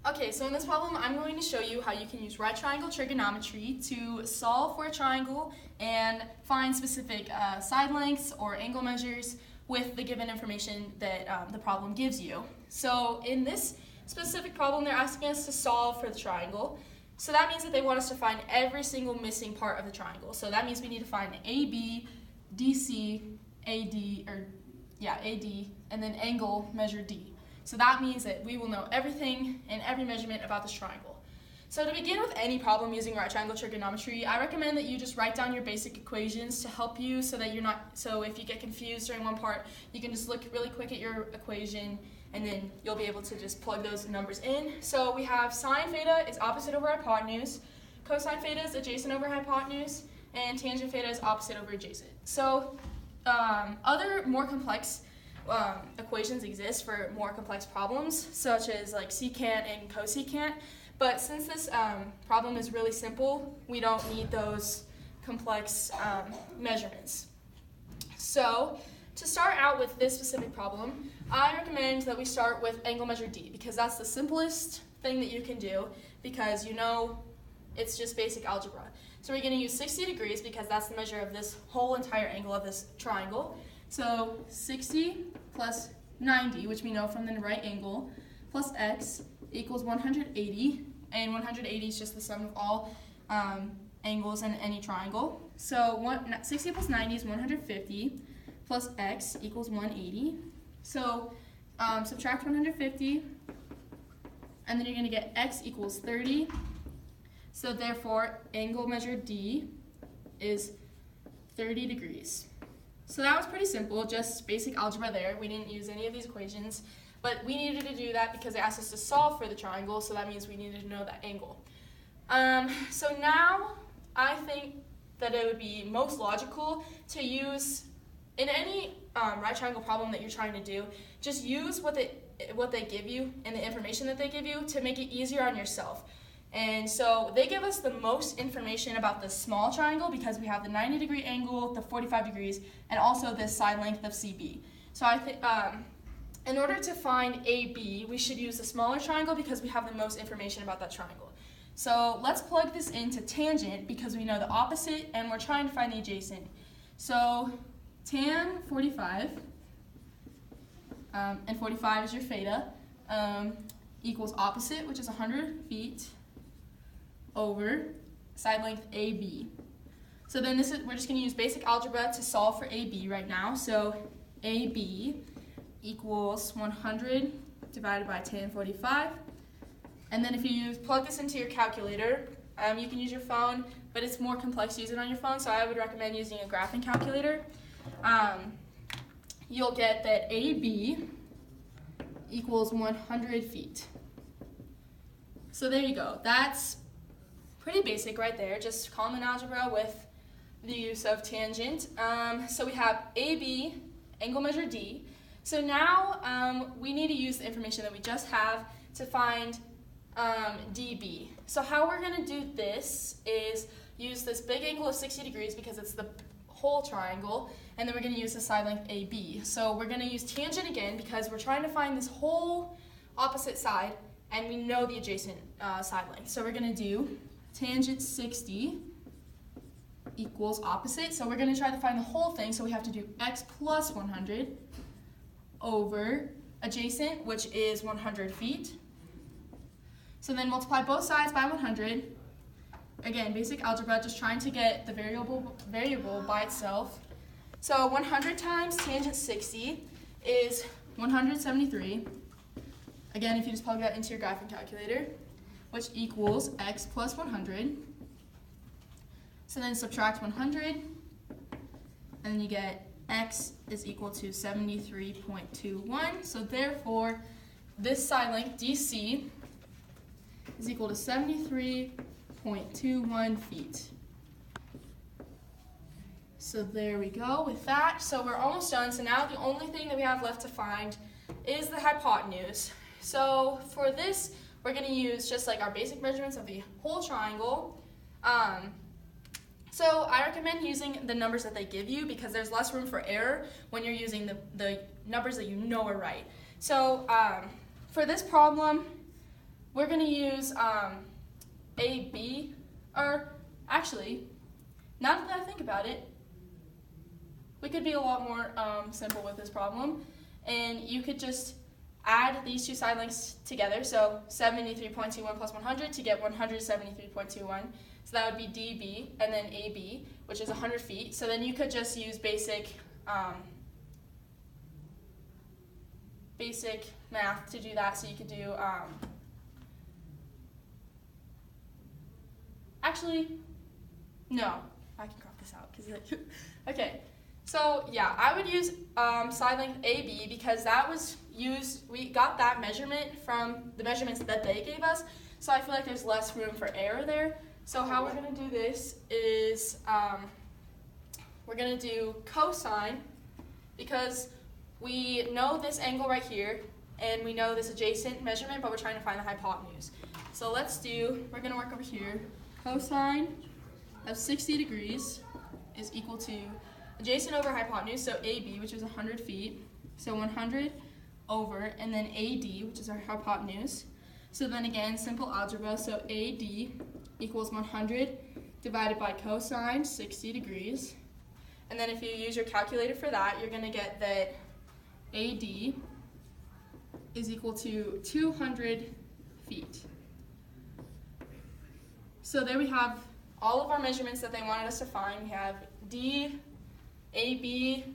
Okay, so in this problem, I'm going to show you how you can use right triangle trigonometry to solve for a triangle and find specific side lengths or angle measures with the given information that the problem gives you. So in this specific problem, they're asking us to solve for the triangle. So that means that they want us to find every single missing part of the triangle. So that means we need to find AB, DC, AD, and then angle measure D. So that means that we will know everything and every measurement about this triangle. So to begin with any problem using right triangle trigonometry, I recommend that you just write down your basic equations to help you so that so if you get confused during one part, you can just look really quick at your equation and then you'll be able to just plug those numbers in. So we have sine theta is opposite over hypotenuse, cosine theta is adjacent over hypotenuse, and tangent theta is opposite over adjacent. So other more complex equations exist for more complex problems, such as like secant and cosecant, but since this problem is really simple, we don't need those complex measurements. So to start out with this specific problem, I recommend that we start with angle measure D, because that's the simplest thing that you can do, because you know it's just basic algebra. So we're going to use 60 degrees because that's the measure of this whole entire angle of this triangle. So 60 plus 90, which we know from the right angle, plus x equals 180, and 180 is just the sum of all angles in any triangle. So 60 plus 90 is 150, plus x equals 180. So subtract 150, and then you're going to get x equals 30. So therefore, angle measure D is 30 degrees. So that was pretty simple, just basic algebra there. We didn't use any of these equations, but we needed to do that because they asked us to solve for the triangle, so that means we needed to know that angle. So now I think that it would be most logical to use, in any right triangle problem that you're trying to do, just use what they give you and the information that they give you to make it easier on yourself. And so they give us the most information about the small triangle because we have the 90-degree angle, the 45 degrees, and also this side length of CB. So I think in order to find AB, we should use the smaller triangle because we have the most information about that triangle. So let's plug this into tangent because we know the opposite and we're trying to find the adjacent. So tan 45, and 45 is your theta, equals opposite, which is 100 feet, over side length AB. So then we're just going to use basic algebra to solve for AB right now. So AB equals 100 divided by tan 45. And then if you plug this into your calculator, you can use your phone, but it's more complex to use it on your phone, so I would recommend using a graphing calculator. You'll get that AB equals 100 feet. So there you go. That's pretty basic right there, just common algebra with the use of tangent. So we have AB, angle measure D. So now we need to use the information that we just have to find DB. So how we're going to do this is use this big angle of 60 degrees because it's the whole triangle, and then we're going to use the side length AB. So we're going to use tangent again because we're trying to find this whole opposite side, and we know the adjacent side length. So we're going to do tangent 60 equals opposite. So we're going to try to find the whole thing, so we have to do x plus 100 over adjacent, which is 100 feet. So then multiply both sides by 100. Again, basic algebra, just trying to get the variable by itself. So 100 times tangent 60 is 173. Again, if you just plug that into your graphing calculator, which equals x plus 100. So then subtract 100, and then you get x is equal to 73.21. So therefore, this side length, DC, is equal to 73.21 feet. So there we go with that. So we're almost done. So now the only thing that we have left to find is the hypotenuse. So for this, we're going to use just like our basic measurements of the whole triangle. So I recommend using the numbers that they give you because there's less room for error when you're using the numbers that you know are right. So for this problem, we're going to use AB, or actually, now that I think about it, we could be a lot more simple with this problem, and you could just add these two side lengths together, so 73.21 plus 100 to get 173.21, so that would be DB, and then AB, which is 100 feet, so then you could just use basic math to do that, so you could do, actually, no, I can crop this out, because okay, so yeah, I would use side length AB because that was used, we got that measurement from the measurements that they gave us, so I feel like there's less room for error there. So how we're going to do this is we're going to do cosine, because we know this angle right here, and we know this adjacent measurement, but we're trying to find the hypotenuse. So we're going to work over here. Cosine of 60 degrees is equal to adjacent over hypotenuse, so AB, which is 100 feet, so 100 over, and then AD, which is our hypotenuse. So then again, simple algebra, so AD equals 100 divided by cosine 60 degrees. And then if you use your calculator for that, you're going to get that AD is equal to 200 feet. So there we have all of our measurements that they wanted us to find. We have D, AB,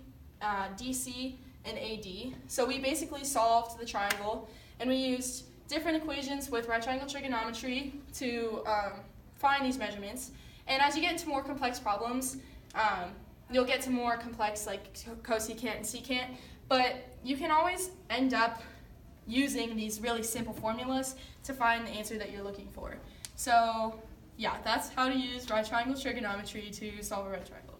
DC, and AD. So we basically solved the triangle, and we used different equations with right triangle trigonometry to find these measurements. And as you get into more complex problems, you'll get to more complex like cosecant and secant, but you can always end up using these really simple formulas to find the answer that you're looking for. So yeah, that's how to use right triangle trigonometry to solve a right triangle.